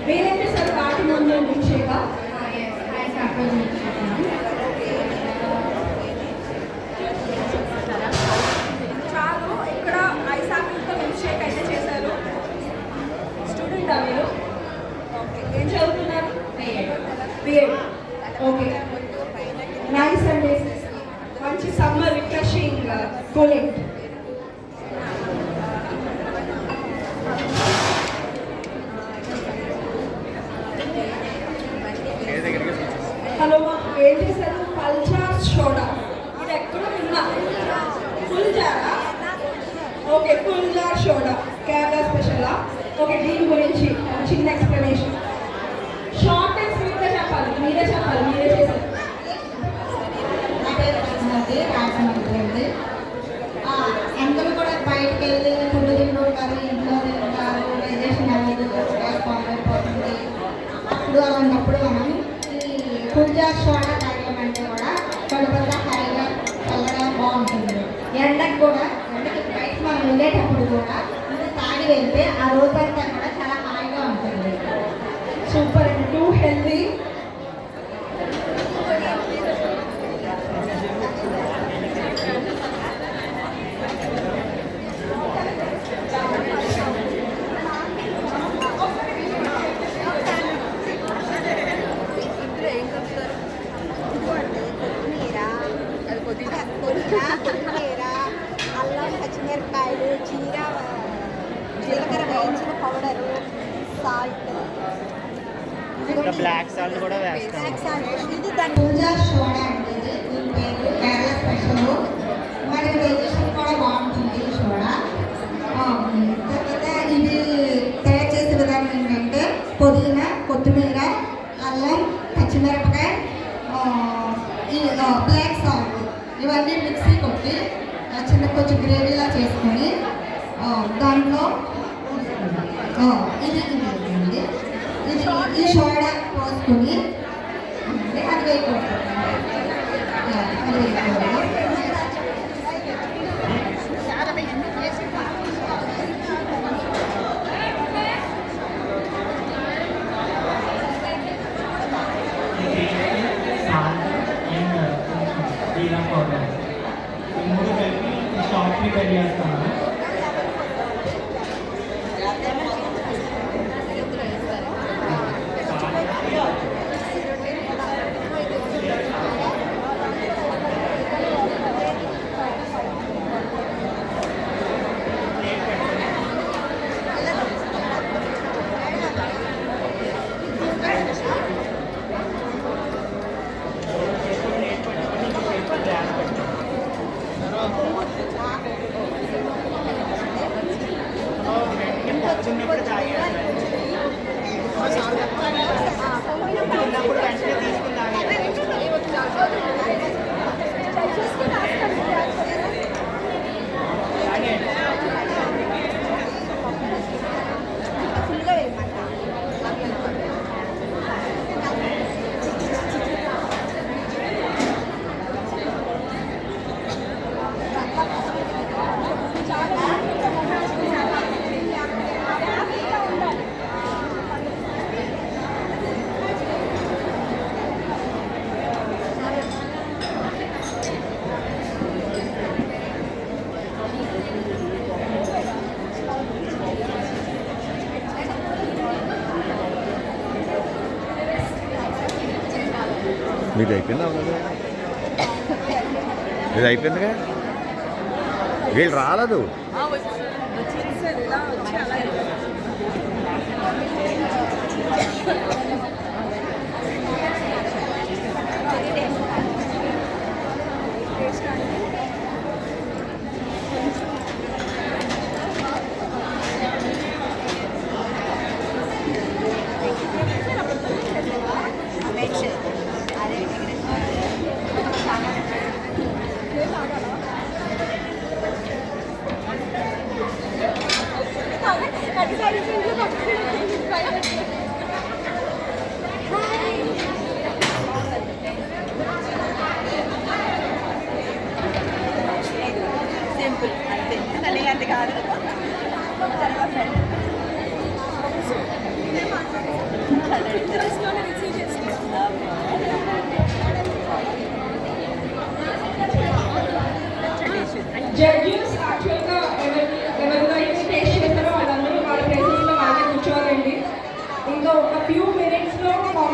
మీరైతే సార్ వాటి ముందు మిల్క్షేక్ చాలు. ఇక్కడ ఐస్ ఆపిల్తో మిల్క్షేక్ అయితే చేశారు. స్టూడెంటా మీరు? ఓకే, ఏం చదువుతున్నారు? బిఎడ్. ఓకే, నైస్ అండి. మంచి సమ్మర్ రిఫ్రెషింగ్ కూలింగ్. హలో, ఏం చేశారు? పల్చార్ సోడా. ఇది ఎక్కడ విన్నా? ఫుల్ జారా? Okay, full jar soda Kerala స్పెషలా? ఓకే, దీని గురించి చిన్న ఎక్స్ప్లెనేషన్. షార్ట్ అండ్ స్వీట్గా చెప్పాలి, మీరే చెప్పాలి, మీరే చేశారు. అందరూ కూడా బయటకు వెళ్ళి ఫుడ్ తింటూ ఉంటారు, ఇంట్లో తింటారు, డైజెషన్ అనేది ఫామ్ అయిపోతుంది. అప్పుడు అలాంటప్పుడు మనం ఈ ఫుల్జార్ సోడా తాగేమంటే కూడా కడుపులో హాయిగా చల్లగా బాగుంటుంది. ఎండకి కూడా ఎండకి బయట మనం వెళ్ళేటప్పుడు కూడా ఇది తాగి వెళ్తే ఆ రోజంతా కూడా చాలా హాయిగా ఉంటుంది. Super and two healthy. కొత్తిమీర, అల్లం, పచ్చిమిరపకాయలు, జీలకర్ర వేయించిన పౌడరు, సాల్ట్, బ్లాక్ సాల్ట్ కూడా వేస్తాం. ఇది దాని ఫుల్జార్ సోడా అంటే దీని పేరు కేరళ స్పెషల్. మనకి డైజెషన్ కూడా బాగుంటుంది ఈ సోడా. తర్వాత ఇది తయారు చేసే విధానం ఏంటంటే పుదీనా, కొత్తిమీర, అల్లం, పచ్చిమిరపకాయ, ఈ బ్లాక్ సాల్ట్ ఇవన్నీ మిక్సీ కొట్టి కొంచెం గ్రేవీలా చేసుకొని దాంట్లో ఇది ఈ సోడా పోసుకొని అది వేయకూడదు. అది వేయకూడదు. షార్ట్ ప్రిపేర్ చేస్తాను. చిన్నప్పుడు తాగాను, చిన్నప్పుడు వెంటనే తీసుకున్నాను. మీది అయిపోయిందా? ఇది అయిపోయిందిగా, వీళ్ళు రాలేదు.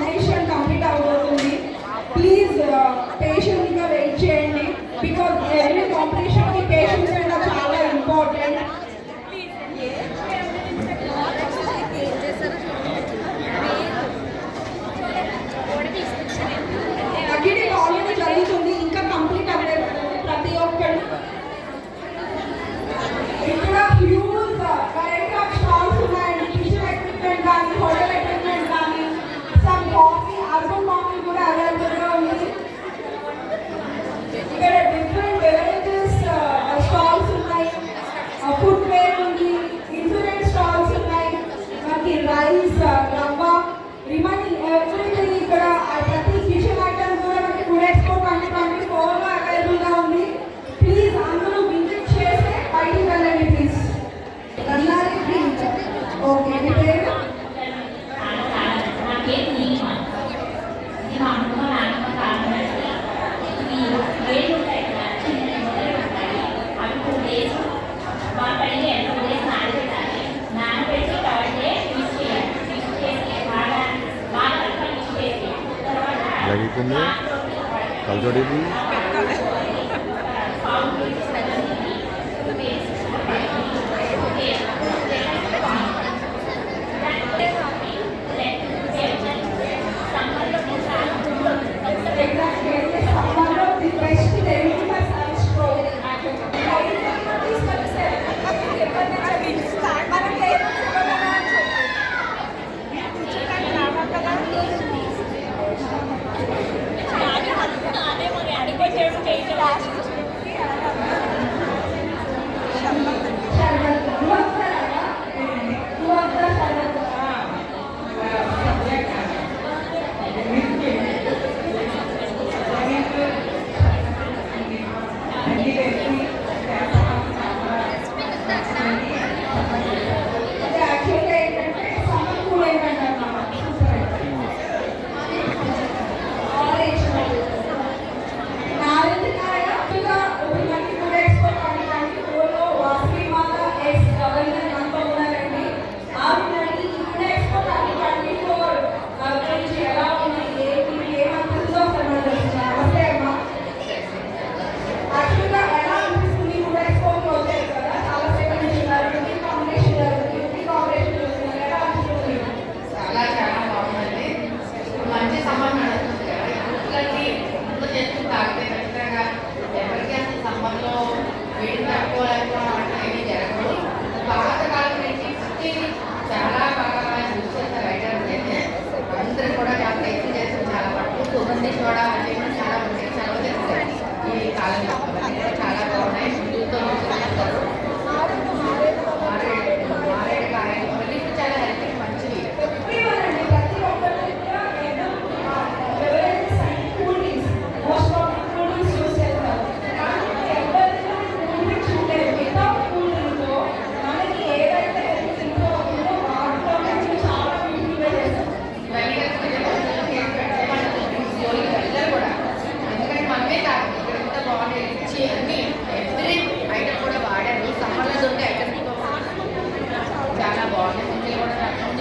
కాంపిటీషన్ కంప్లీట్ అవబోతుంది. ప్లీజ్ పేషెంట్గా వెయిట్ చేయండి. బికాజ్ ఎవ్రీ కాంపిటీషన్కి పేషెన్స్ కూడా చాలా ఇంపార్టెంట్. అగ్గిడి ఆల్రెడీ జరుగుతుంది, ఇంకా కంప్లీట్ అవ్వలేదు. ప్రతి ఒక్కరు ఇక్కడ హ్యూజ్ వెరైటీ ఆఫ్ స్టాల్స్ ఉన్నాయండి. కిచెన్ ఎక్విప్మెంట్ కానీ, హోటల్ ఎక్విప్మెంట్ కానీ, సమ్ కాఫీ, అర్బన్ కాఫీ కూడా అవైలబుల్గా ఉంది. ఇక్కడ డిఫరెంట్ బెవరేజెస్ స్టాల్స్ ఉన్నాయి, ఫుడ్ వేర్ ఉంది, ఇన్సూరెన్స్ స్టాల్స్ ఉన్నాయి, మనకి రైస్, రవ్వ, రిమైనింగ్ ఎవ్రీథింగ్ ఇక్కడ ప్రతి కిచెన్ ఐటమ్ కూడా మనకి ఫుడ్ ఎక్స్పో 2024లో అవైలబుల్గా ఉంది. ప్లీజ్ అందరూ విజిట్ చేసి బయటికి వెళ్ళండి ప్లీజ్. రన్నారి ప్లీజ్. ఓకే, మీ పేరు? లగిపోయింది కలచోడేది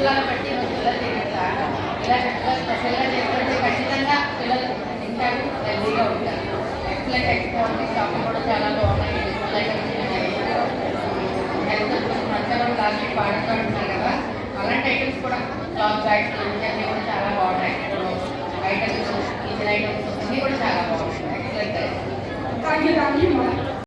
ముందుగా బట్టి పిల్లలు ఇలా స్పెషల్గా చేసుకుంటే ఖచ్చితంగా పిల్లలు తింటారు, హెల్తీగా ఉంటారు. ఎక్సలెంట్ ఎక్స్పోర్ట్ షాపులు కూడా చాలా బాగున్నాయి. హెల్త్ మంచిగా లాస్ట్ పాడకండి